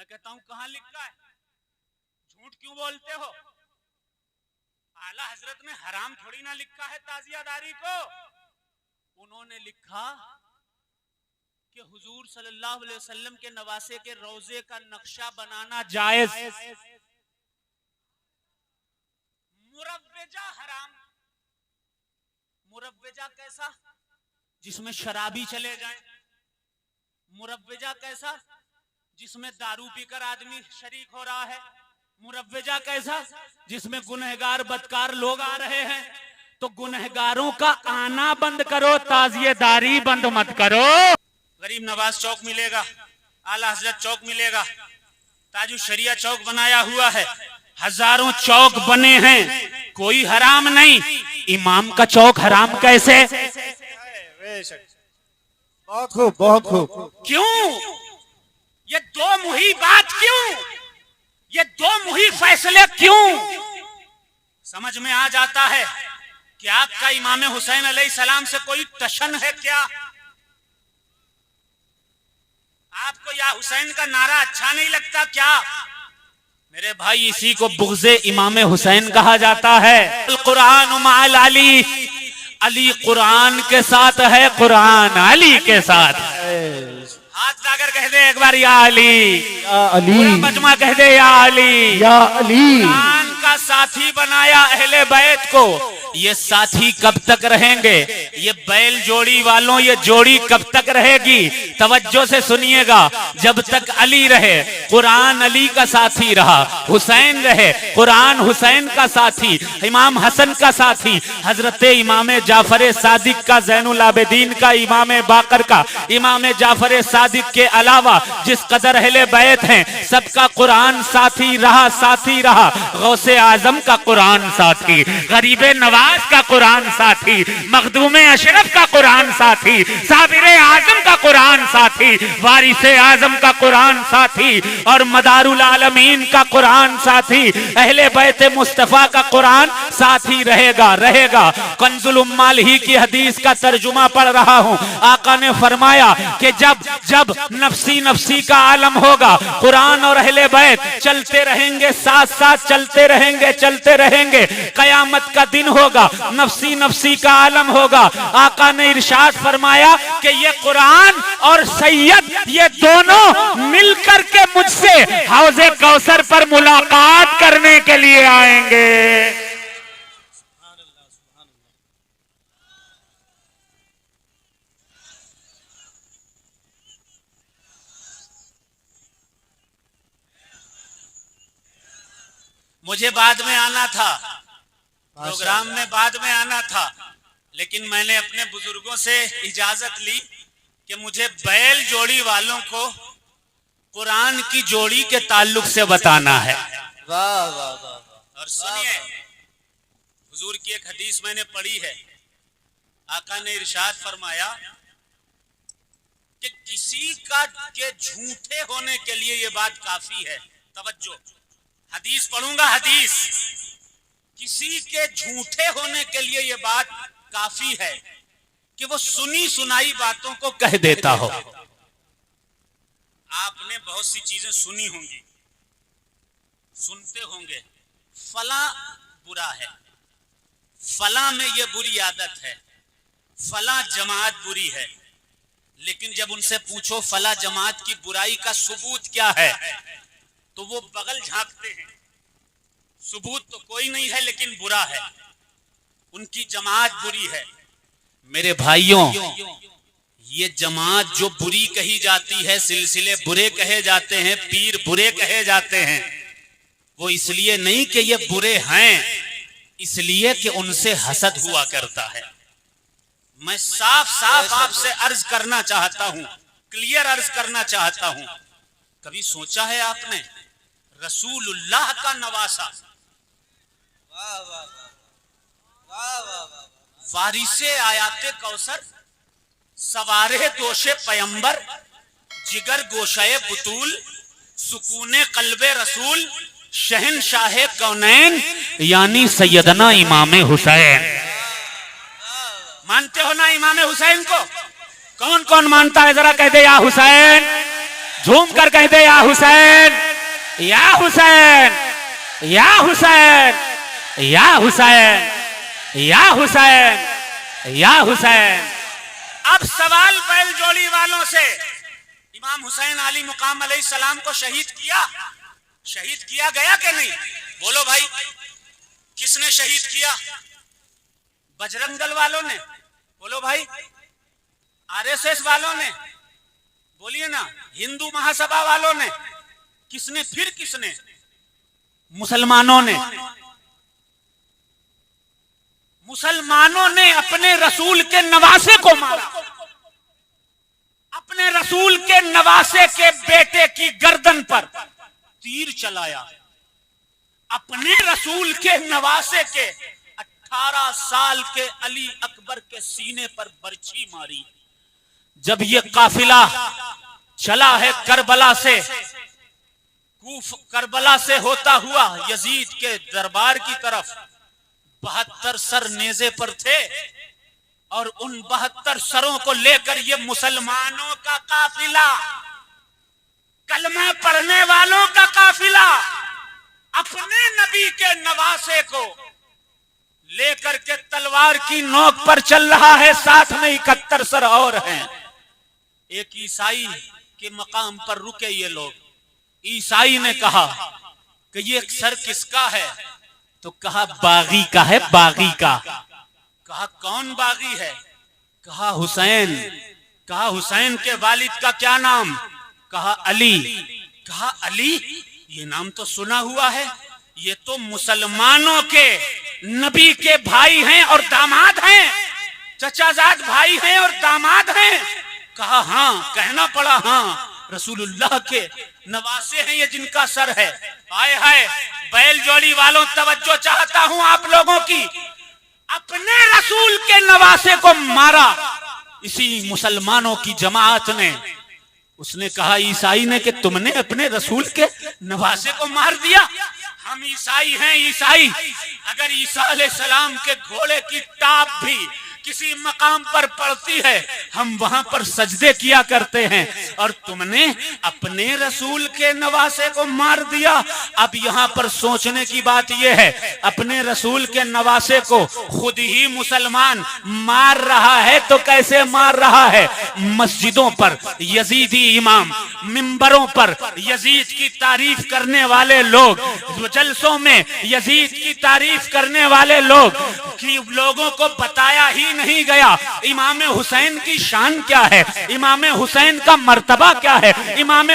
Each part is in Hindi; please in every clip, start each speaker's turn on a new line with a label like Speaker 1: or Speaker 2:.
Speaker 1: मैं कहता हूं कहां लिखा है, झूठ क्यों बोलते हो? आला हजरत ने हराम थोड़ी ना लिखा है ताजियादारी को। उन्होंने लिखा कि हुजूर सल्लल्लाहु अलैहि वसल्लम के नवासे के रोजे का नक्शा बनाना जायज, मुरव्वेजा हराम। मुरव्वेजा कैसा? जिसमें शराबी चले जाएं। मुरव्वेजा कैसा? जिसमें दारू पीकर आदमी शरीक हो रहा है। मुरव्वेजा कैसा? जिसमें गुनहगार बदकार लोग आ रहे हैं। तो गुनहगारों का आना बंद करो, ताजियेदारी बंद मत करो। गरीब नवाज चौक मिलेगा, आला हजरत चौक मिलेगा, ताजु शरिया चौक बनाया हुआ है, हजारों चौक बने हैं, कोई हराम नहीं। इमाम का चौक हराम कैसे?
Speaker 2: बहुत खूब, बहुत खूब।
Speaker 1: क्यों ये दो मुही बात? क्यों ये दो मुही फैसले? क्यों? समझ में आ जाता है कि आपका इमाम हुसैन अलैहिस्सलाम से कोई टशन है क्या? आपको या हुसैन का नारा अच्छा नहीं लगता क्या? मेरे भाई, इसी को बुग़्ज़े इमाम हुसैन कहा जाता है। कुरान माल अली, अली कुरान के साथ है, कुरान अली के साथ। हाथ लाकर कह दे एक बार या अली,
Speaker 2: या अली।
Speaker 1: पूरा मजमा कह दे या अली,
Speaker 2: या अली।
Speaker 1: कुरान का साथी बनाया अहले बैत को। ये साथी कब तक रहेंगे? ये बैल जोड़ी वालों, ये जोड़ी कब तक रहेगी? तवज्जो से सुनिएगा। जब तक अली रहे, कुरान अली का साथी रहा, हुसैन रहे, कुरान हुसैन का साथी, इमाम हसन का साथी, हजरत इमाम जाफर सादिक का, ज़ैनुल आबिदीन का, इमाम बाकर का, इमाम जाफर सादिक के अलावा जिस कदर अहले बैत हैं, सबका कुरान साथी रहा, साथी रहा। गौसे आजम का कुरान साथी, गरीबे नवाज का कुरान साथी, मखदूमे अशरफ का कुरान साथी, साबिरे आजम का कुरान साथी, वारिसे आजम का कुरान साथी और मदारुल आलमीन का कुरान साथी, अहले बैत मुस्तफा का कुरान साथी रहेगा, रहेगा। कंजुल उम्माल ही की हदीस का तर्जुमा पढ़ रहा हूं। आका ने फरमाया कि जब जब नफसी नफसी का आलम होगा, कुरान और अहले बैत चलते रहेंगे, साथ साथ चलते रहेंगे, चलते रहेंगे। कयामत का दिन होगा, नफसी नफसी का आलम होगा। आका ने इरशाद फरमाया कि ये कुरान और सैयद, ये दोनों मिलकर के मुझसे हौज़े कौसर पर मुलाकात करने के लिए आएंगे। मुझे बाद में आना था, प्रोग्राम में बाद में आना था, लेकिन मैंने अपने बुजुर्गों से इजाजत ली कि मुझे बैल जोड़ी वालों को कुरान की जोड़ी के ताल्लुक से बताना है।
Speaker 2: वाह वाह वाह।
Speaker 1: और सुनिए, हुजूर की एक हदीस मैंने पढ़ी है। आका ने इरशाद फरमाया कि किसी का के झूठे होने के लिए ये बात काफी है। तवज्जो, हदीस पढ़ूंगा, हदीस। किसी के झूठे होने के लिए यह बात काफी है कि वो सुनी सुनाई बातों को कह देता हो। आपने बहुत सी चीजें सुनी होंगी, सुनते होंगे, फला बुरा है, फला में ये बुरी आदत है, फला जमात बुरी है। लेकिन जब उनसे पूछो फला जमात की बुराई का सबूत क्या है, तो वो बगल झांकते हैं। सबूत तो कोई नहीं है, लेकिन बुरा है, उनकी जमात बुरी है। मेरे भाइयों, ये जमात जो बुरी कही जाती है, सिलसिले बुरे कहे जाते हैं, पीर बुरे कहे जाते हैं, वो इसलिए नहीं कि ये बुरे हैं, इसलिए कि उनसे हसद हुआ करता है। मैं साफ साफ आपसे अर्ज करना चाहता हूं, क्लियर अर्ज करना चाहता हूं। कभी सोचा है आपने रसूलुल्लाह का नवासा, वारिसे आयाते कौसर, सवारे दोषे पैंबर, जिगर गोशाए बुतूल, सुकूने कल्बे रसूल, शहनशाहे कौनैन यानी सैयदना इमाम हुसैन। मानते हो ना इमाम हुसैन को? कौन कौन मानता है? जरा कह दे या हुसैन, झूम कर कह दे या हुसैन, या हुसैन, या हुसैन, या हुसैन, या हुसैन, या हुसैन। अब सवाल बैल जोड़ी वालों से, इमाम हुसैन अली मुकाम अलैहिस्सलाम को शहीद किया गया कि नहीं? बोलो भाई, किसने शहीद किया? बजरंग दल वालों ने? बोलो भाई, आरएसएस वालों ने? बोलिए ना, हिंदू महासभा वालों ने? किसने? फिर किसने? मुसलमानों ने। मुसलमानों ने अपने रसूल के नवासे को मारा, अपने रसूल के नवासे के बेटे की गर्दन पर तीर चलाया, अपने रसूल के नवासे के 18 साल के अली अकबर के सीने पर बर्छी मारी। जब ये काफिला चला है करबला से होता हुआ यजीद के दरबार की तरफ, 72 सर नेज़े पर थे और उन 72 सरों को लेकर ये मुसलमानों का काफिला, कलमा पढ़ने वालों का काफिला अपने नबी के नवासे को लेकर के तलवार की नोक पर चल रहा है। साथ में 71 सर और हैं। एक ईसाई के मकाम पर रुके ये लोग। ईसाई ने कहा कि ये सर किसका है? तो कहा बागी का है, बागी का। कहा कौन बागी है? कहा हुसैन। कहा हुसैन के वालिद का क्या नाम? कहा अली। कहा अली, ये नाम तो सुना हुआ है, ये तो मुसलमानों के नबी के भाई हैं और दामाद हैं, चचाजाद भाई हैं और दामाद हैं। कहा हाँ, कहना पड़ा हाँ, रसूलुल्लाह के नवासे हैं ये जिनका सर है। हाय हाय, बैल जोड़ी वालों, तवज्जो चाहता हूं आप लोगों की। अपने रसूल के नवासे को मारा इसी मुसलमानों की जमात ने। उसने कहा ईसाई ने कि तुमने अपने रसूल के नवासे को मार दिया। हम ईसाई हैं, ईसाई। अगर ईसा अलैहिस्सलाम के घोड़े की टाप भी किसी मकाम पर पड़ती है, हम वहां पर सजदे किया करते हैं, और तुमने अपने रसूल के नवासे को मार दिया। अब यहाँ पर सोचने की बात यह है, अपने रसूल के नवासे को खुद ही मुसलमान मार रहा है तो कैसे मार रहा है? मस्जिदों पर यजीदी इमाम, मिंबरों पर यजीद की तारीफ करने वाले लोग, जलसों में यजीद की तारीफ करने वाले लोग कि लोगों को बताया ही नहीं गया इमाम हुसैन की शान क्या है, इमाम हुसैन का मर्तबा क्या है, इमाम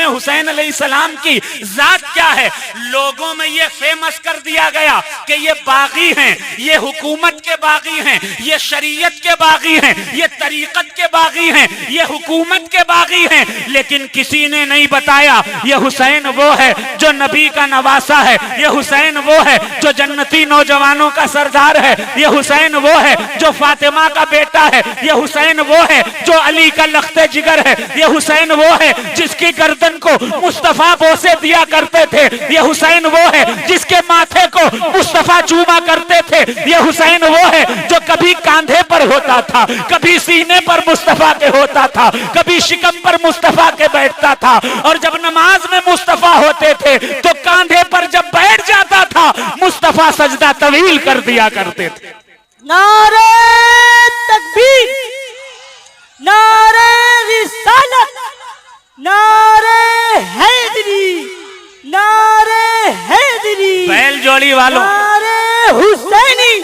Speaker 1: हुसैन अलैहिस्सलाम की जात क्या है। लोगों में ये फेमस कर दिया गया कि ये बागी हैं, ये हुकूमत के बागी हैं, ये शरीयत के बागी हैं, ये तरीकत के बागी हैं, ये हुकूमत के बागी हैं। लेकिन किसी ने नहीं बताया ये हुसैन वो है जो नबी का नवासा है, ये हुसैन वो है जो जन्नती नौजवानों का सरदार है, ये हुसैन वो है जो फातिमा का बेटा है, ये हुसैन वो है जो अली का लख्ते जिगर है, ये हुसैन वो है जिसकी गर्दन को मुस्तफा बोसे दिया करते थे, ये हुसैन वो है जिसके माथे को मुस्तफा चूमा करते थे, ये हुसैन वो है जो कभी कांधे पर होता था, कभी सीने पर मुस्तफा के होता था, कभी शिकम पर मुस्तफा के बैठता था, और जब नमाज में मुस्तफा होते थे तो कांधे पर जब बैठ जाता था मुस्तफा सजदा तवील कर दिया करते थे।
Speaker 3: नारे तकबीर, नारे रिसालत, नारे हैदरी, नारे हैदरी,
Speaker 1: बैल जोड़ी वालों,
Speaker 3: नारे हुसैनी,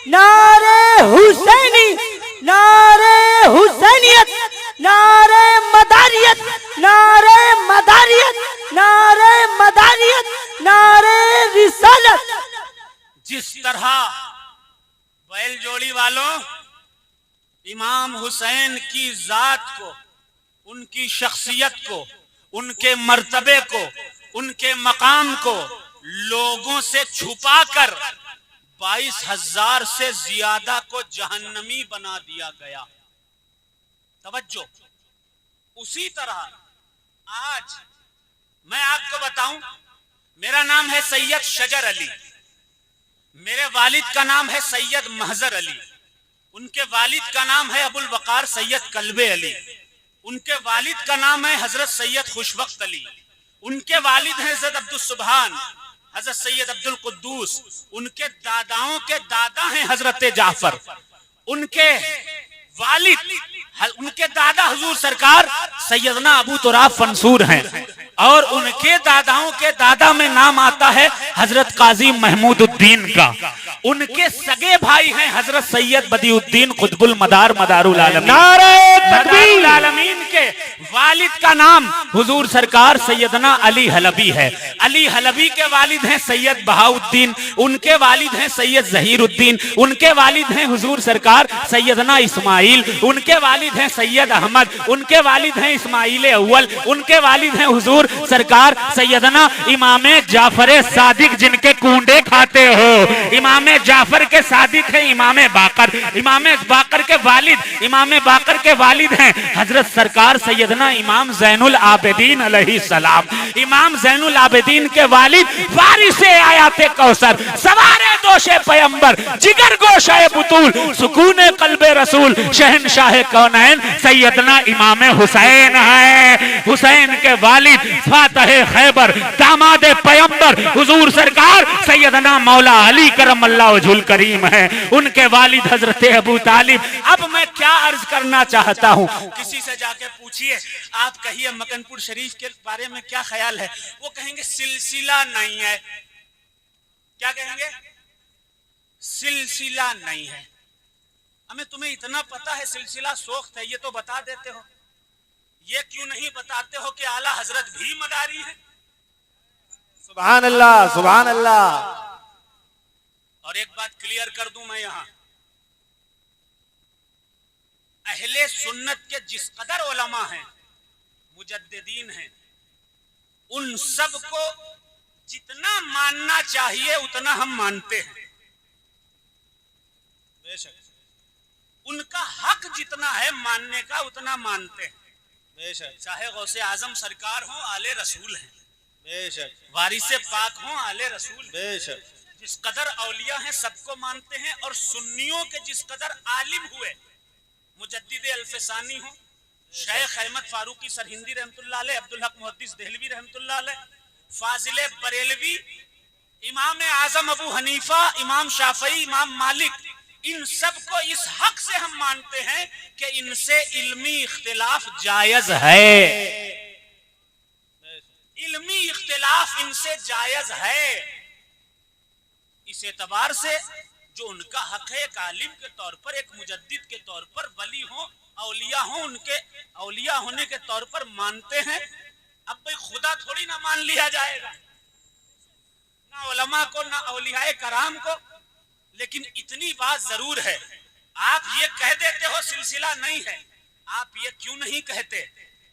Speaker 3: नारे हुसैनी, नारे हुसैनियत, नारे मदारियत, नारे मदारियत, नारे मदारियत, नारे रिसालत।
Speaker 1: जिस तरह बैल जोड़ी वालों इमाम हुसैन की जात को, उनकी शख्सियत को, उनके मर्तबे को, उनके मकाम को लोगों से छुपाकर 22,000 से ज्यादा को जहन्नमी बना दिया गया। तवज्जो। उसी तरह आज मैं आपको बताऊं, मेरा नाम है सैयद शजर अली, मेरे वालिद का नाम है सैयद महजर अली, उनके वालिद का नाम है अबुल वकार सैयद कल्बे अली। उनके वालिद का नाम है हजरत सैयद खुशबख्त अली, उनके वालिद हैं हजरत अब्दुल सुबहान, हजरत सैयद अब्दुल कुद्दूस, उनके दादाओं के दादा हैं हजरत जाफर, उनके वालिद उनके दादा हुजूर सरकार सैयदना अबू तुराब फंसूर हैं, और उनके दादाओं के दादा में नाम आता है हजरत काजी महमूद उद्दीन का। उनके सगे भाई हैं हजरत सैयद बदीउद्दीन कुतुबुल मदार मदारुल आलमीन।
Speaker 3: नारे तकबीर।
Speaker 1: मदारुल आलमीन के वालिद का नाम हुजूर सरकार सैयदना अली हलबी है। अली हलबी के वालिद हैं सैयद बहाउद्दीन, उनके वालिद हैं सैयद जहीरुद्दीन, उनके वालिद हैं हुजूर सरकार सैयदना इस्माइल, उनके वालिद हैं सैयद अहमद, उनके वालिद हैं इस्माइल अव्वल, उनके वालिद हैं हुजूर सरकार सैयदना इमामे जाफर सादिक, जिनके कूंडे खाते हो। इमामे जाफर के सादिक है इमामे बाकर, इमामे बाकर के वालिद इमामे बाकर के वालिद हैं हजरत सरकार सैयदना इमाम ज़ैनुल आबिदीन अलैहि सलाम। इमाम ज़ैनुल आबिदीन के वालिद वारिसे आयाते कौसर, सवारे दोशे पैगंबर, जिगर गोशे बुतूल, सुकूने कल्बे रसूल, शहनशाह कौनैन सैयदना इमाम हुसैन है। हुसैन के वालिद फातह खैबर, दामाद पैगंबर हुजूर सरकार सैयदना मौला अली करमल्लाहु वजहुल करीम है। उनके वालिद हजरत अबू तालिब। अब मैं क्या अर्ज करना चाहता हूँ, किसी से जाके पूछिए, आप कहिए मकनपुर शरीफ के बारे में क्या ख्याल है, वो कहेंगे सिलसिला नहीं है। क्या कहेंगे? सिलसिला नहीं है। हमें तुम्हें इतना पता है सिलसिला सोख्त है, ये तो बता देते हो। ये क्यों नहीं बताते हो कि आला हजरत भी मदारी है?
Speaker 2: सुभान अल्लाह, सुभान अल्लाह।
Speaker 1: और एक बात क्लियर कर दूं मैं यहां, अहले सुन्नत के जिस कदर उलमा हैं, मुजद्दिदीन हैं, उन सब को जितना मानना चाहिए उतना हम मानते हैं। बेशक उनका हक जितना है मानने का उतना मानते हैं। बेशक चाहे गौसे आजम सरकार हो, आले रसूल हैं। बेशक वारिसे पाक हो, आले रसूल। बेशक जिस कदर औलिया हैं सबको मानते हैं। और सुन्नियों के जिस कदर आलिम हुए, मुजद्दिद अल्फसानी हो, शेख अहमद फारूकी सरहिंदी रहमतुल्लाह अलैह, अब्दुल हक मुहद्दिस देहलवी रहमतुल्लाह अलैह, फाजिले बरेलवी, इमाम आजम अबू हनीफा, इमाम शाफई, इमाम मालिक, इन सब को इस हक से हम मानते हैं कि इनसे इल्मी इख्तिलाफ जायज है। इल्मी इख्तिलाफ इनसे जायज है। इस एतबार से जो उनका हक है एक आलिम के तौर पर, एक मुजद्दिद के तौर पर, वली हो, औलिया हो, उनके औलिया होने के तौर पर मानते हैं। अब भाई खुदा थोड़ी ना मान लिया जाएगा, ना उलमा को, ना औलियाए कराम को। लेकिन इतनी बात जरूर है, आप ये कह देते हो सिलसिला नहीं है, आप ये क्यों नहीं कहते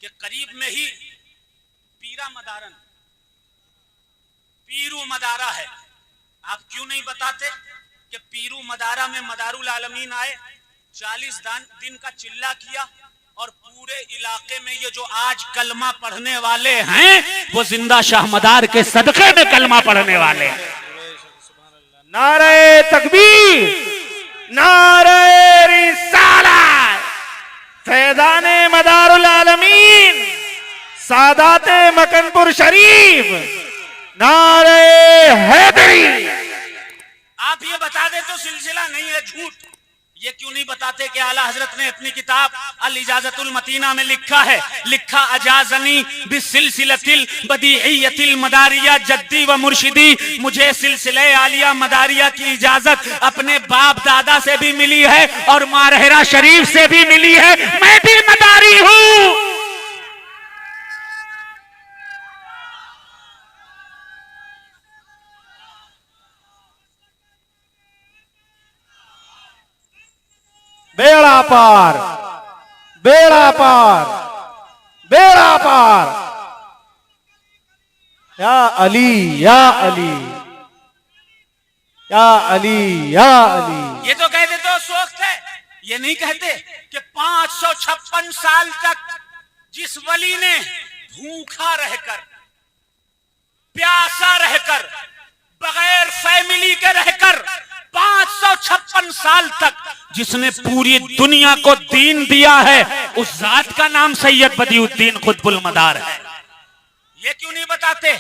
Speaker 1: कि करीब में ही पीरा मदारन, पीरू मदारा है? आप क्यों नहीं बताते कि पीरू मदारा में मदारुल आलमीन आए, 40 दिन का चिल्ला किया, और पूरे इलाके में ये जो आज कलमा पढ़ने वाले हैं वो जिंदा शाह मदार के सदके में कलमा पढ़ने वाले हैं।
Speaker 2: नारे तकबीर, नारे रिसालत, फैज़ाने मदारुल आलमीन, सादाते मकनपुर शरीफ, नारे हैदरी।
Speaker 1: आप ये बता दे तो सिलसिला नहीं है, झूठ। ये क्यों नहीं बताते कि आला हजरत ने अपनी किताब अल इजाजतुल मतीना में लिखा अजाजनी बिसिलसिलतिल बदीइयतिल मदारिया जद्दी व मुर्शिदी, मुझे सिलसिले आलिया मदारिया की इजाजत अपने बाप दादा से भी मिली है और मारहरा शरीफ से भी मिली है। मैं भी मदारी हूँ।
Speaker 2: बेड़ा पार, बेड़ा पार, बेड़ा पार। या अली, या अली, या अली, या अली।
Speaker 1: ये तो कहते तो सोख्त है, ये नहीं कहते कि 556 साल तक जिस वली ने भूखा रहकर, प्यासा रहकर, बगैर फैमिली के रहकर 556 साल तक जिसने पूरी दुनिया को दीन दिया है, उस जात का नाम सैयद बदियुद्दीन कुतुबुल मदार है। ये क्यों नहीं बताते?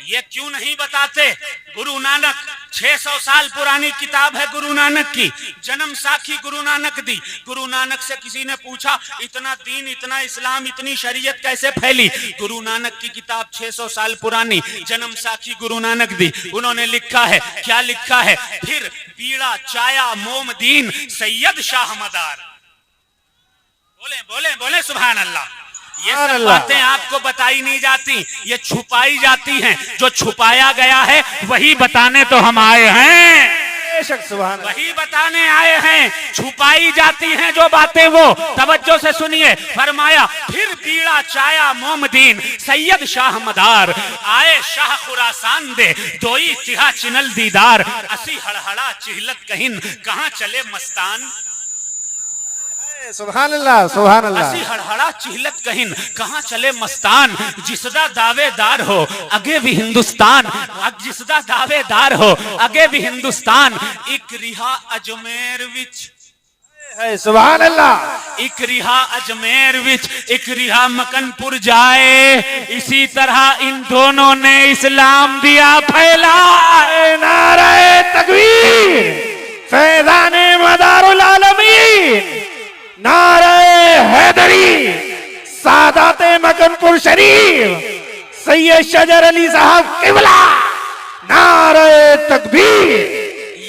Speaker 1: ये क्यों नहीं बताते? गुरु नानक 600 साल पुरानी किताब है गुरु नानक की, जन्म साखी गुरु नानक दी। गुरु नानक से किसी ने पूछा इतना दीन, इतना इस्लाम, इतनी शरीयत कैसे फैली? गुरु नानक की किताब 600 साल पुरानी, जन्म साखी गुरु नानक दी। उन्होंने लिखा है, क्या लिखा है? फिर बीड़ा चाया मोम दीन सैयद शाह मदार। बोले बोले बोले सुभान अल्लाह। ये सब बातें आपको बताई नहीं जाती, ये छुपाई जाती हैं। जो छुपाया गया है वही बताने तो हम आए हैं,
Speaker 2: बेशक सुभान अल्लाह।
Speaker 1: वही बताने आए हैं। छुपाई जाती हैं जो बातें, वो तवज्जो से सुनिए। फरमाया फिर बीड़ा चाया मोमदीन सैयद शाह मदार, आए शाह खुरासान दे दोई तिहा चिनल दीदार, असी हड़हड़ा चिहलत कहिन कहां चले मस्तान।
Speaker 2: सुभान अल्लाह सुभान अल्लाह।
Speaker 1: असी हड़हड़ा चिहलत कहिन कहां चले मस्तान, जिसदा दावेदार हो अगे भी हिंदुस्तान, जिसदा दावेदार हो अगे भी हिंदुस्तान। एक रिहा अजमेर विच
Speaker 2: है सुभान अल्लाह।
Speaker 1: एक रिहा अजमेर विच, एक रिहा मकनपुर जाए। इसी तरह इन दोनों ने इस्लाम दिया फैला।
Speaker 2: नारे तकबीर, फैज़ाने मदारुल आलमीन, नारे हैदरी, सादाते मकनपुर शरीफ, सैयद शजर अली साहब किबला, नारे तकबीर।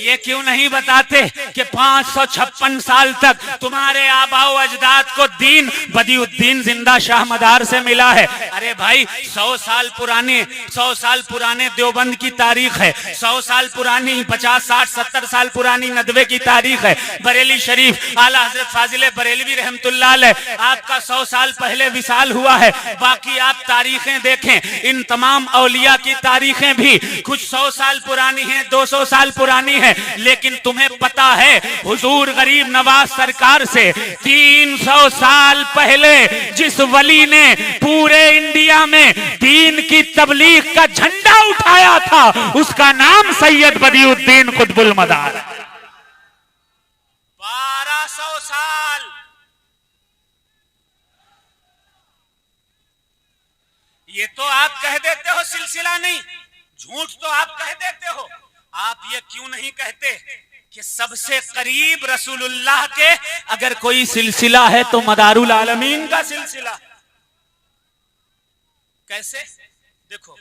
Speaker 1: ये क्यों नहीं बताते कि 556 साल तक तुम्हारे आबाओ अजदाद को दीन बदियुद्दीन जिंदा शाह मदार से मिला है? अरे भाई 100 साल पुराने देवबंद की तारीख है, 100 साल पुरानी, 50, 60, 70 साल पुरानी नदवे की तारीख है। बरेली शरीफ आला हजरत फाजिले बरेलवी रहमतुल्लाह अलैह, आपका 100 साल पहले विसाल हुआ है। बाकी आप तारीखें देखें, इन तमाम औलिया की तारीखें भी कुछ 100 साल पुरानी हैं, 200 साल पुरानी है। लेकिन तुम्हें पता है हुजूर गरीब नवाज सरकार से 300 साल पहले जिस वली ने पूरे इंडिया में दीन की तबलीग का झंडा उठाया था, उसका नाम सैयद बदियुद्दीन कुतुबुल मदार। 1200 साल। ये तो आप कह देते हो सिलसिला नहीं, झूठ तो आप कह देते हो। आप ये क्यों नहीं कहते कि सबसे करीब रसूलुल्लाह के अगर कोई सिलसिला है तो मदारुल आलमीन का सिलसिला? कैसे? देखो,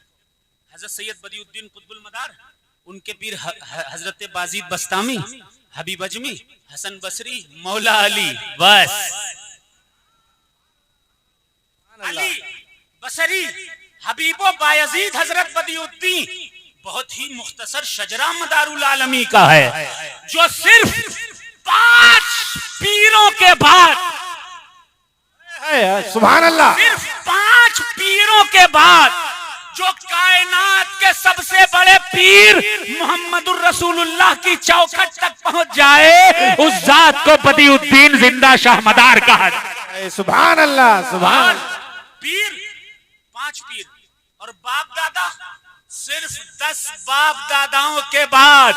Speaker 1: हजरत सैयद बदियुद्दीन कुतुबुल मदार, उनके पीर हजरत बाजीद बस्तामी, हबीब अजमी, हसन बसरी, मौला अली, बस अली बसरी, हबीबो बायजीद, हजरत बदियुद्दीन। बहुत ही मुख्तसर शजरा मदारुल आलमी का है, जो सिर्फ 5 पीरों के बाद,
Speaker 2: सुभान अल्लाह,
Speaker 1: सिर्फ 5 पीरों के बाद जो कायनात के सबसे बड़े पीर मोहम्मदुर रसूलुल्लाह की चौखट तक पहुंच जाए, उस जात को बदियुद्दीन जिंदा शाह मदार कहा जाए।
Speaker 2: सुभान अल्लाह सुभान।
Speaker 1: पीर 5 पीर और बाप दादा सिर्फ 10 बाप दादाओं के बाद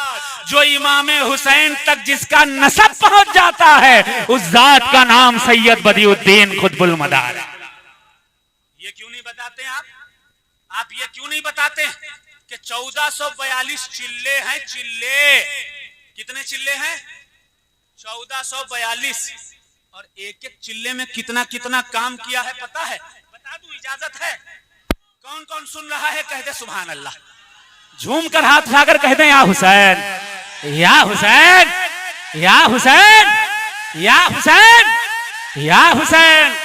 Speaker 1: जो इमाम हुसैन तक जिसका नसब पहुंच जाता है, उस जात का नाम सैयद बदियुद्दीन कुतुबुल मदार है। ये क्यों नहीं बताते आप ये क्यों नहीं बताते कि 1442 चिल्ले हैं? चिल्ले कितने चिल्ले हैं? 1442। और एक एक चिल्ले में कितना कितना काम किया है पता है? बता दूं, इजाजत है? कौन कौन सुन रहा है? कह दे सुभान अल्लाह। झूम कर हाथ उठाकर कह दे या हुसैन, या हुसैन, या हुसैन, या हुसैन, या हुसैन,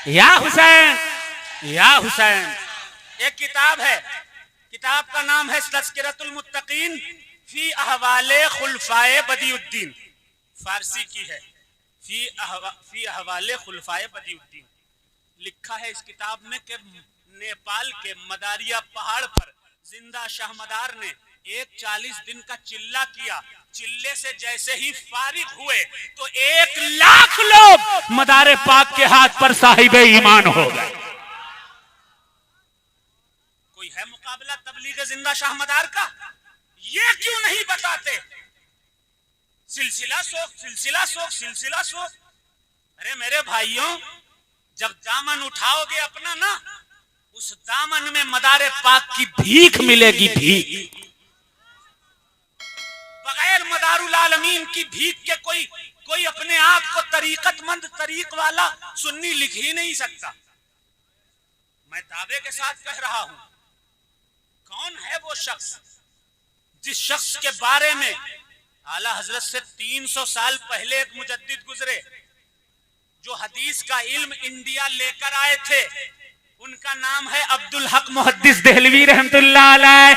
Speaker 1: या हुसैन, या हुसैन। एक किताब है, किताब का नाम है तज़किरतुल मुत्तकीन फी अहवाले खुलफाए बदियुद्दीन, फारसी की है। फी अहवाले खुलफाए बदियुद्दीन लिखा है इस किताब में कि नेपाल के मदारिया पहाड़ पर जिंदा शाह मदार ने एक 40 दिन का चिल्ला किया। चिल्ले से जैसे ही फारिग हुए तो 1 लाख लोग मदारे पाक के हाथ पर साहिबे ईमान हो गए। कोई है मुकाबला तबलीग जिंदा शाह मदार का? ये क्यों नहीं बताते? सिलसिला शोक, सिलसिला शोक, सिलसिला शोक। अरे मेरे भाइयों, जब दामन उठाओगे अपना ना, उस दामन में मदारे पाक की भीख मिलेगी, भीख। बगैर मदारुल आलमीन की भीख के कोई अपने आप को तरीकतमंद, तरीक वाला सुन्नी लिख ही नहीं सकता। मैं दावे के साथ कह रहा हूं, कौन है वो शख्स जिस शख्स के बारे में आला हजरत से 300 साल पहले एक मुजद्दिद गुजरे, जो हदीस का इल्म इंडिया लेकर आए थे। उनका नाम है अब्दुल हक मुहद्दिस देहलवी रहमतुल्लाह अलैह।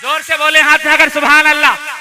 Speaker 1: जोर से बोले हाथ में अगर सुभान अल्लाह।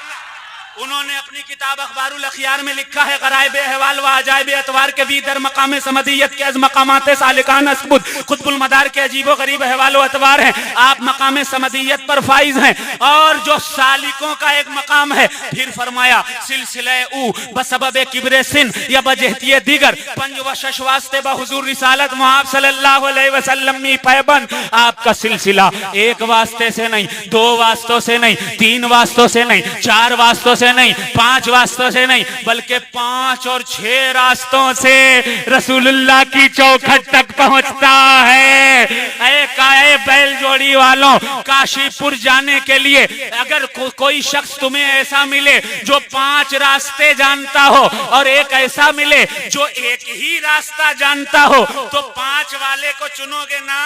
Speaker 1: उन्होंने अपनी किताब अखबारुल अखियार में लिखा है, गराइब अहवाल व अजाइब एतवार के भी दर मकाम समदियत के अज मकामात सालिकान असबुद खुतबुल मदार के अजीबो गरीब अहवाल व अतवार हैं। आप मकाम समदियत पर फाइज हैं, और जो सालिकों का एक मकाम है। फिर फरमाया सिलसिले ऊ बसबब किब्रे सिन या बजहतिये दीगर पंज व शश वास्ते बहुजूर रिसालत मुआब सल्लल्लाहु अलैहि वसल्लम में पैबंद। आपका सिलसिला एक वास्ते से नहीं, दो वास्तों से नहीं, तीन वास्तों से नहीं, चार वास्तों से नहीं, पांच वास्तों से नहीं, बल्कि 5 और 6 रास्तों से रसूलुल्लाह की चौखट तक पहुंचता है। ऐ बैल जोड़ी वालों, काशीपुर जाने के लिए अगर कोई शख्स तुम्हें ऐसा मिले जो 5 रास्ते जानता हो, और एक ऐसा मिले जो एक ही रास्ता जानता हो, तो 5 वाले को चुनोगे ना?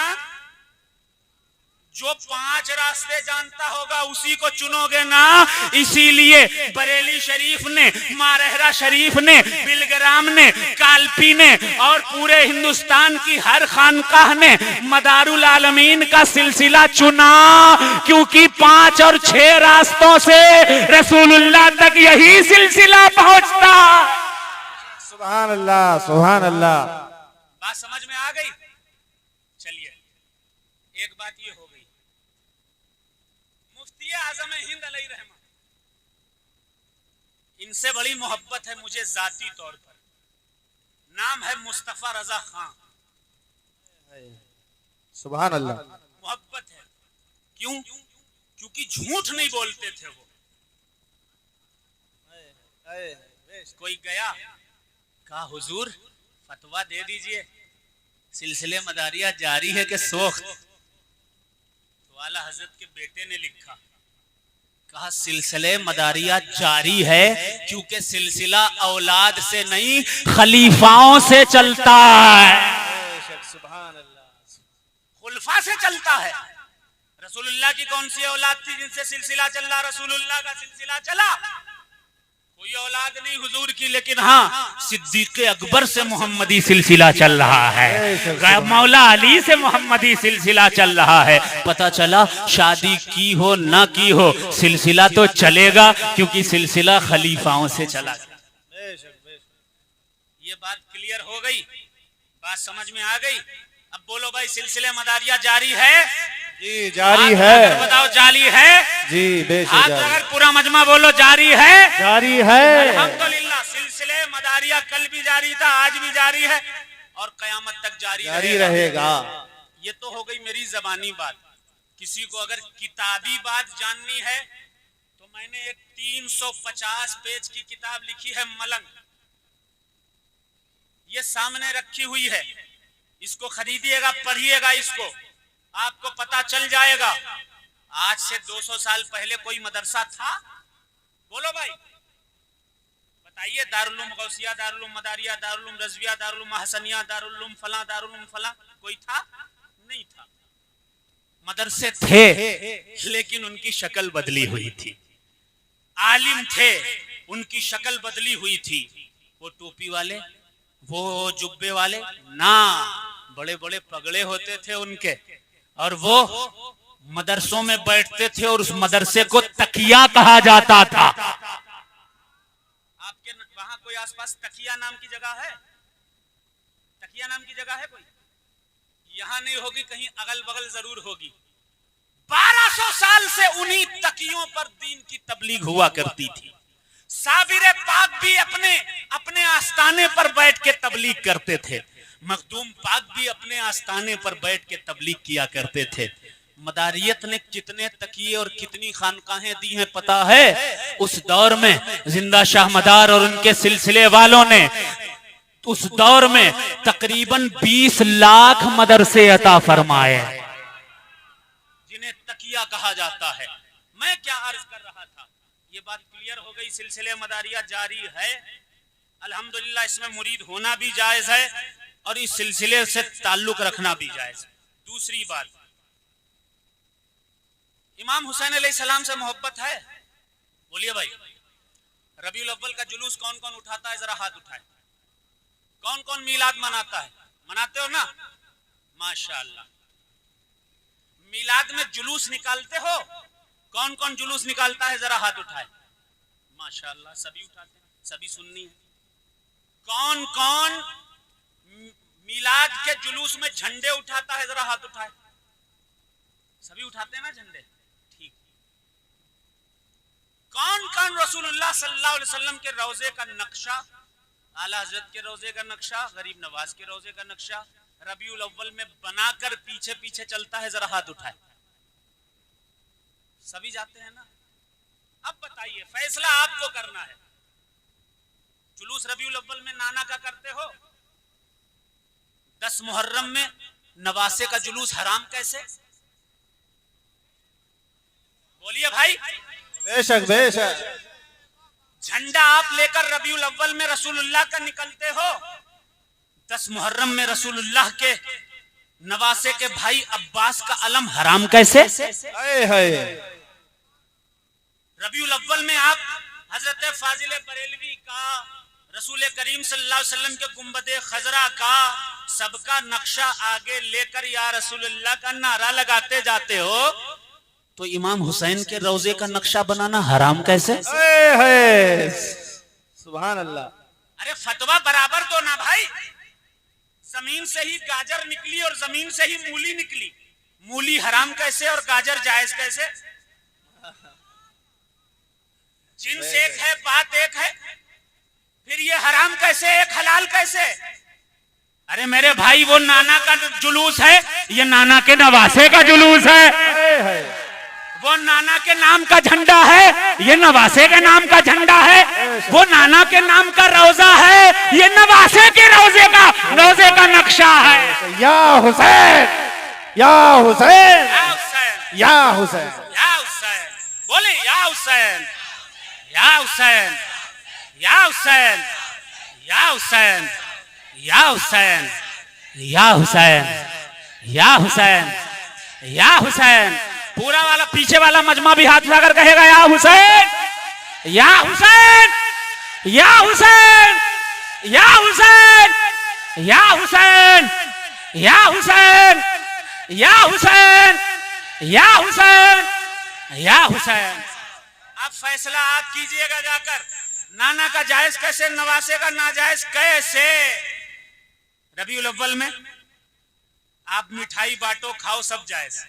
Speaker 1: जो 5 रास्ते जानता होगा उसी को चुनोगे ना? इसीलिए बरेली शरीफ ने, मारहरा शरीफ ने, बिलग्राम ने, कालपी ने और पूरे हिंदुस्तान की हर खानकाह ने मदारुल आलमीन का सिलसिला चुना, क्योंकि 5 और 6 रास्तों से रसूलुल्लाह तक यही सिलसिला पहुंचता।
Speaker 2: सुभान अल्लाह, सुभान अल्लाह।
Speaker 1: बात समझ में आ गई? चलिए, एक बात ये हो गई, मुफ्ती आजम हिंद अलैहि रहमा, इनसे बड़ी मोहब्बत है मुझे जाती तौर पर। नाम है मुस्तफा रजा खान।
Speaker 2: सुभान अल्लाह।
Speaker 1: मोहब्बत है, क्यों? क्योंकि झूठ नहीं बोलते थे वो। कोई गया, कहा हुजूर फतवा दे दीजिए, सिलसिले मदारिया जारी है कि सोख्त? तो आला हजरत के बेटे ने लिखा, कहा सिलसिले मदारिया जारी है क्योंकि सिलसिला औलाद से नहीं खलीफाओं से चलता है।
Speaker 2: सुभान अल्लाह।
Speaker 1: खुलफा से चलता है। रसूलुल्लाह की कौन सी औलाद थी जिनसे सिलसिला चल रहा? रसूलुल्लाह का सिलसिला चला। कोई औलाद नहीं हुजूर की, लेकिन हाँ सिद्दीक अकबर से मोहम्मदी सिलसिला चल रहा है, मौला अली से मोहम्मदी सिलसिला चल रहा है। पता चला शादी की हो ना की हो, सिलसिला तो चलेगा, क्योंकि सिलसिला खलीफाओं से चला। ये बात क्लियर हो गई, बात समझ में आ गई। अब बोलो भाई, सिलसिले मदारिया जारी है?
Speaker 2: जी जारी है।
Speaker 1: बताओ जारी है?
Speaker 2: जी बेशक
Speaker 1: हाथ
Speaker 2: जारी।
Speaker 1: अगर पूरा मजमा बोलो जारी है?
Speaker 2: जारी है।
Speaker 1: अल्हम्दुलिल्लाह, सिलसिले मदारिया कल भी जारी था, आज भी जारी है और कयामत तक जारी
Speaker 2: रहेगा।
Speaker 1: ये तो हो गई मेरी जबानी बात। किसी को अगर किताबी बात जाननी है तो मैंने एक 350 पेज की किताब लिखी है, मलंग। ये सामने रखी हुई है, इसको खरीदिएगा, पढ़िएगा, इसको आपको पता चल जाएगा आज से 200 साल पहले कोई मदरसा था? बोलो भाई, बताइए। दारुल गौसिया, दारुल मदारिया, दारुल रजविया, दारुल महसनिया, दारुल फला, दारुल फला, कोई था? नहीं था। मदरसे थे, लेकिन उनकी शक्ल बदली हुई थी। आलिम थे, उनकी शक्ल बदली हुई थी। वो टोपी वाले, वो जुब्बे वाले ना, बड़े बड़े पगड़े होते थे उनके, और वो मदरसों में बैठते थे और उस मदरसे को तकिया कहा जाता था। आपके वहां कोई आसपास तकिया नाम की जगह है? तकिया नाम की जगह है कोई? यहां नहीं होगी, कहीं अगल बगल जरूर होगी। 1200 साल से उन्हीं तकियों पर दीन की तबलीग हुआ करती थी। साबिर पाक भी अपने आस्थाने पर बैठ के तबलीग करते थे। मखदूम पाक भी अपने आस्थाने पर बैठ के तबलीग किया करते थे। मदारियत ने कितने तकिए और कितनी खानकाहें दी हैं पता है? उस दौर में जिंदा शाह मदार और उनके सिलसिले वालों ने उस दौर में तकरीबन 20 लाख मदरसे अता फरमाए, जिन्हें तकिया कहा जाता है। मैं क्या अर्ज कर रहा था, ये बात क्लियर हो गई। सिलसिले मदारिया जारी है, अल्हम्दुलिल्लाह। इसमें मुरीद होना भी जायज है और इस सिलसिले से ताल्लुक रखना भी जायज है। दूसरी बात, इमाम हुसैन अलैहिस्सलाम से मोहब्बत है? बोलिए भाई। रबीउल अव्वल का जुलूस कौन कौन उठाता है? जरा हाथ उठाए। कौन कौन मीलाद मनाता है? मनाते हो ना? माशाअल्लाह। मीलाद में जुलूस निकालते हो? कौन कौन जुलूस निकालता है? जरा हाथ उठाए। माशाअल्लाह, सभी उठाते हैं, सभी सुन्नी है। कौन कौन मीलाद के जुलूस में झंडे उठाता है? जरा हाथ उठाए। सभी उठाते हैं ना झंडे? ठीक। कौन कौन रसूलुल्लाह सल्लल्लाहु अलैहि वसल्लम के रोजे का नक्शा, आला हजरत के रोजे का नक्शा, गरीब नवाज के रोजे का नक्शा रबीउल अव्वल में बनाकर पीछे पीछे चलता है? जरा हाथ उठाए। सभी जाते हैं ना? अब बताइए, फैसला आपको करना है। जुलूस रबीउल अव्वल में नाना का करते हो, 10 मुहर्रम में नवासे का जुलूस हराम कैसे? बोलिए भाई।
Speaker 2: बेशक बेशक।
Speaker 1: झंडा आप लेकर रबीउल अव्वल में रसूलुल्लाह का निकलते हो, 10 मुहर्रम में रसूलुल्लाह के नवासे के भाई अब्बास का अलम हराम कैसे? रबीउल अव्वल में आप हजरत फाजिल बरेलवी का, रसूल करीम सल्लल्लाहु अलैहि वसल्लम के गुंबदे खजरा का सबका नक्शा आगे लेकर या रसूलुल्लाह का नारा लगाते जाते हो, तो इमाम हुसैन के रोजे का नक्शा बनाना हराम कैसे?
Speaker 2: सुभान अल्लाह।
Speaker 1: अरे फतवा बराबर दो ना भाई। जमीन से ही गाजर निकली और जमीन से ही मूली निकली, मूली हराम कैसे और गाजर जायज कैसे? जिन्स एक है, बात एक है, फिर ये हराम कैसे, एक हलाल कैसे? अरे मेरे भाई, वो नाना का जुलूस है, ये नाना के नवासे का जुलूस है। वो नाना के नाम का झंडा है, ये नवासे के नाम का झंडा है। वो नाना के नाम का रोजा है, ये नवासे के रोजे का नक्शा है।
Speaker 2: या हुसैन, या हुसैन,
Speaker 1: या हुसैन,
Speaker 2: या हुसैन,
Speaker 1: या हुसैन। बोले या हुसैन, या हुसैन, या हुसैन, या हुसैन, या हुसैन, या हुसैन, या हुसैन, या हुसैन। पूरा वाला पीछे वाला मजमा भी हाथ उठाकर कहेगा या हुसैन, या हुसैन, या हुसैन, या हुसैन, या हुसैन, या हुसैन, या हुसैन, या हुसैन, या हुसैन। अब फैसला आप कीजिएगा जाकर, नाना का जायज कैसे, नवासे का नाजायज कैसे? रबीउल अव्वल में आप मिठाई बांटो, खाओ, सब जायज।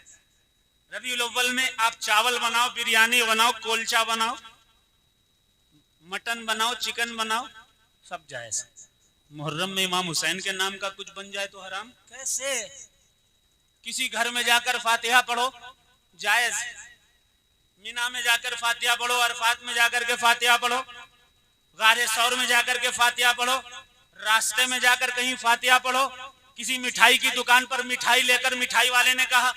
Speaker 1: रबीउल अव्वल में आप चावल बनाओ, बिरयानी बनाओ, कोलचा बनाओ, मटन बनाओ, चिकन बनाओ, सब जायज। मुहर्रम में इमाम हुसैन के नाम का कुछ बन जाए तो हराम कैसे? किसी घर में जाकर फातिहा पढ़ो, जायज। मीना में जाकर फातिहा पढ़ो, अरफात में जाकर के फातिहा पढ़ो, गारे सौर में जाकर के फातिहा पढ़ो, रास्ते में जाकर कहीं फातिहा पढ़ो। किसी मिठाई की दुकान पर मिठाई लेकर मिठाई वाले ने कहा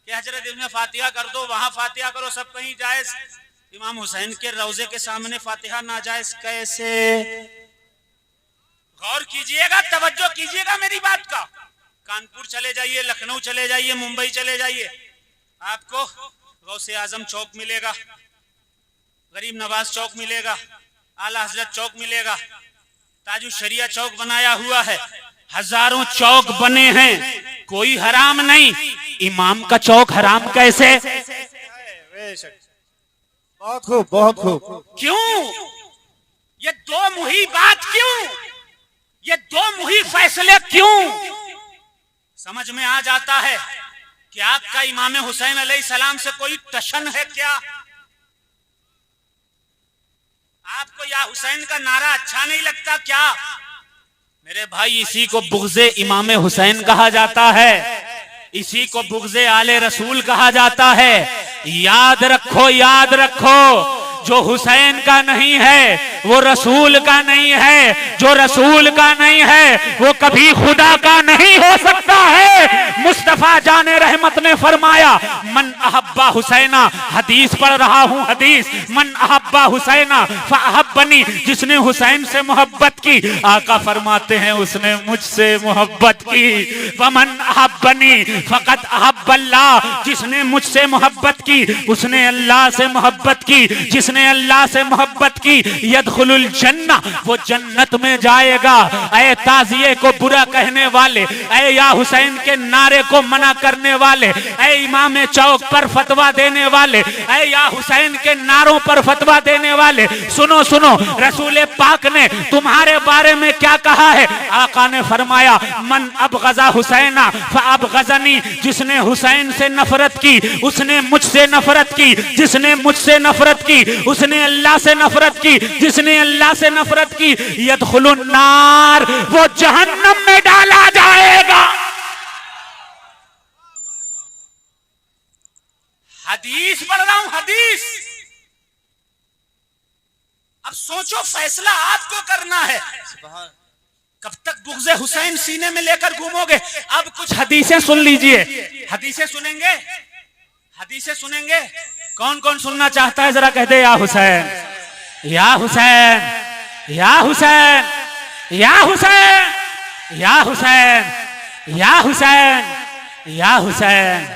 Speaker 1: कि हजरत इसमें फातिहा कर दो, वहां फातिहा करो, सब कहीं जायज। इमाम हुसैन के रोजे के सामने फातिहा नाजायज कैसे? गौर कीजिएगा, तवज्जो कीजिएगा मेरी बात का। कानपुर चले जाइए, लखनऊ चले जाइए, मुंबई चले जाइए, आपको गौसे आजम चौक मिलेगा, गरीब नवाज चौक मिलेगा, आला हजरत चौक मिलेगा, ताजु शरिया चौक बनाया हुआ है, हजारों चौक बने हैं, कोई हराम नहीं। इमाम का चौक हराम कैसे?
Speaker 2: बहुत खूब, बहुत खूब।
Speaker 1: क्यों ये दो मुही बात, क्यों ये दो मुही फैसले, क्यों? समझ में आ जाता है कि आपका इमाम हुसैन अलैहिस्सलाम से कोई टशन है क्या? आपको या हुसैन का नारा अच्छा नहीं लगता क्या? मेरे भाई, इसी को बुग़्ज़े इमाम हुसैन कहा जाता है। इसी को बुग़्ज़े आले रसूल कहा जाता है। याद रखो, याद रखो, जो हुसैन का नहीं है वो रसूल का नहीं है, जो रसूल का नहीं है वो कभी खुदा का नहीं हो सकता है। मुस्तफा जाने रहमत ने फरमाया, मन अहब्बा हुसैना, हदीस पढ़ रहा हूँ हदीस, मन अहब्बा हुसैना फअहब्बनी, जिसने हुसैन से मोहब्बत की, आका फरमाते हैं उसने मुझसे मोहब्बत की। वमन अहब्बनी फकत अहब्बल्लाह, जिसने मुझसे मोहब्बत की उसने अल्लाह से मोहब्बत की, जिसने अल्लाह से मोहब्बत की यदखुलुल जन्ना, वो जन्नत में जाएगा। ऐ ताजिए को बुरा कहने वाले, ऐ या हुसैन के नारे को मना करने वाले, ऐ इमाम चौक पर फतवा देने वाले, ऐ या हुसैन के नारों पर फतवा देने वाले, सुनो सुनो, रसूल पाक ने तुम्हारे बारे में क्या कहा है। आका ने फरमाया, मन अबगज़ा हुसैना फअबगज़नी, जिसने हुसैन से नफरत की उसने मुझसे नफरत की, जिसने मुझसे नफरत की उसने अल्लाह से नफरत की, जिसने अल्लाह से नफरत की यदखुलुन नार, वो जहन्नम में डाला जाएगा। हदीस पढ़ रहा हूं, हदीस। अब सोचो, फैसला आपको करना है। कब तक बुग़्ज़े हुसैन सीने में लेकर घूमोगे? अब कुछ हदीसें सुन लीजिए। हदीसें सुनेंगे, हदीसें सुनेंगे। कौन कौन सुनना चाहता है जरा कह दे, या हुसैन, या हुसैन, या हुसैन, या हुसैन, या हुसैन, या हुसैन, या हुसैन,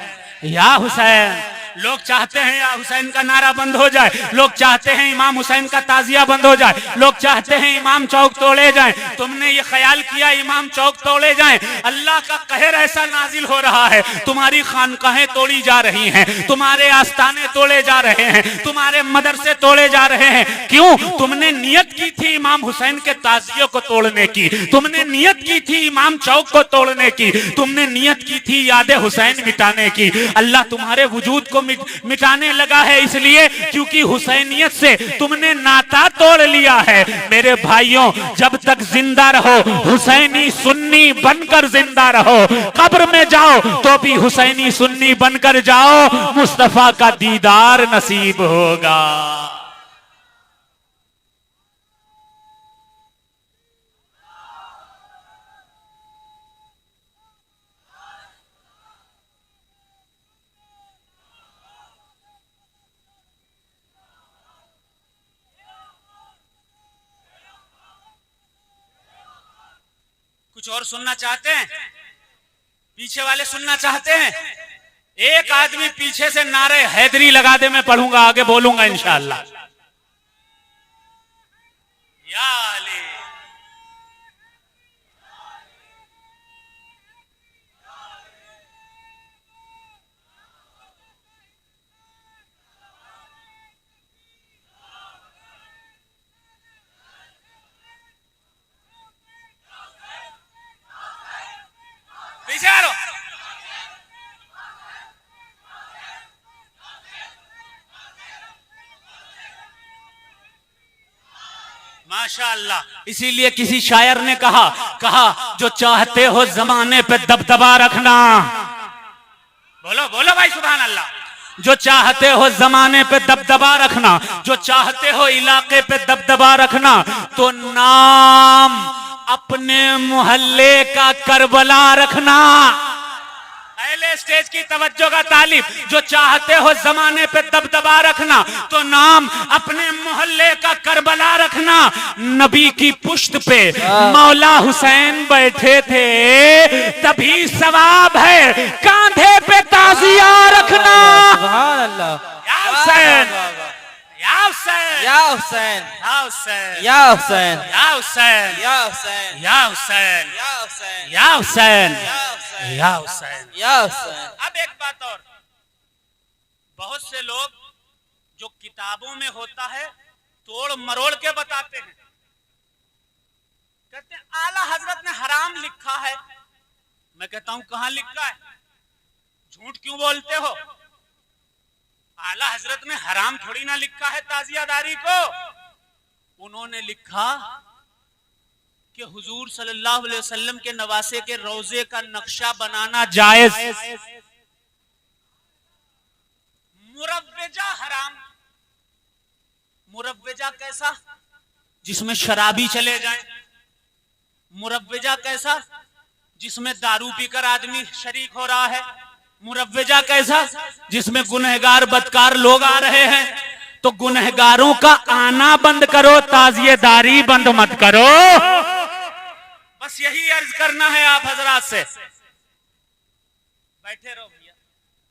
Speaker 1: या हुसैन। लोग चाहते हैं या हुसैन का नारा बंद हो जाए, लोग चाहते हैं इमाम हुसैन का ताजिया बंद हो जाए, लोग चाहते हैं इमाम चौक तोड़े जाएं। तुमने ये ख्याल किया इमाम चौक तोड़े जाएं? अल्लाह का कहर ऐसा नाजिल हो रहा है, तुम्हारी खानकाहें तोड़ी जा रही हैं, तुम्हारे आस्ताने तोड़े जा रहे हैं, तुम्हारे मदरसे तोड़े जा रहे हैं। क्यों? तुमने नियत की थी इमाम हुसैन के ताजिये को तोड़ने की, तुमने नियत की थी इमाम चौक को तोड़ने की, तुमने नियत की थी याद हुसैन मिटाने की। अल्लाह तुम्हारे वजूद को मिटाने लगा है, इसलिए क्योंकि हुसैनियत से तुमने नाता तोड़ लिया है। मेरे भाइयों, जब तक जिंदा रहो हुसैनी सुन्नी बनकर जिंदा रहो, कब्र में जाओ तो भी हुसैनी सुन्नी बनकर जाओ, मुस्तफा का दीदार नसीब होगा। कुछ और सुनना चाहते हैं? पीछे वाले सुनना चाहते हैं? एक आदमी पीछे से नारे हैदरी लगा दे, मैं पढ़ूंगा, आगे बोलूंगा इंशाअल्लाह। या अली, पीछे आ लो। माशाअल्लाह। इसीलिए किसी शायर ने कहा जो चाहते हो जमाने पे दबदबा रखना, बोलो बोलो भाई सुभान अल्लाह। जो चाहते हो जमाने पे दबदबा रखना, जो चाहते हो इलाके पे दबदबा रखना, तो नाम अपने मोहल्ले का करबला रखना। पहले स्टेज की तवज्जो का तालिब। जो चाहते हो जमाने पे दबदबा रखना, तो नाम अपने मोहल्ले का करबला रखना। नबी की पुश्त पे मौला हुसैन बैठे थे, तभी सवाब है कांधे पे ताजिया रखना।
Speaker 2: सुभान अल्लाह।
Speaker 1: या हुसैन, या हुसैन,
Speaker 2: या हुसैन,
Speaker 1: या हुसैन,
Speaker 2: या हुसैन,
Speaker 1: या हुसैन,
Speaker 2: या हुसैन,
Speaker 1: या हुसैन,
Speaker 2: या हुसैन,
Speaker 1: या हुसैन,
Speaker 2: या हुसैन,
Speaker 1: या हुसैन,
Speaker 2: या हुसैन।
Speaker 1: अब एक बात और, बहुत से लोग जो किताबों में होता है तोड़ मरोड़ के बताते हैं, कहते हैं आला हजरत ने हराम लिखा है। मैं कहता हूं कहां लिखा है? झूठ क्यों बोलते हो? आला हजरत ने हराम थोड़ी ना लिखा है ताजियादारी को। उन्होंने लिखा
Speaker 2: कि हुजूर सल्लल्लाहु अलैहि वसल्लम के नवासे के रोजे का नक्शा बनाना
Speaker 1: जायज।
Speaker 2: मुरव्वजा हराम। मुरव्वजा कैसा? जिसमें शराबी चले जाए। मुरव्वजा कैसा? जिसमें दारू पीकर आदमी शरीक हो रहा है।
Speaker 1: मुरव्वजा कैसा? जिसमें गुनहगार बदकार लोग आ रहे हैं। तो गुनहगारों का आना बंद करो, ताजिएदारी बंद मत करो।
Speaker 2: बस यही अर्ज करना है आप हजरात से। बैठे रहो भैया।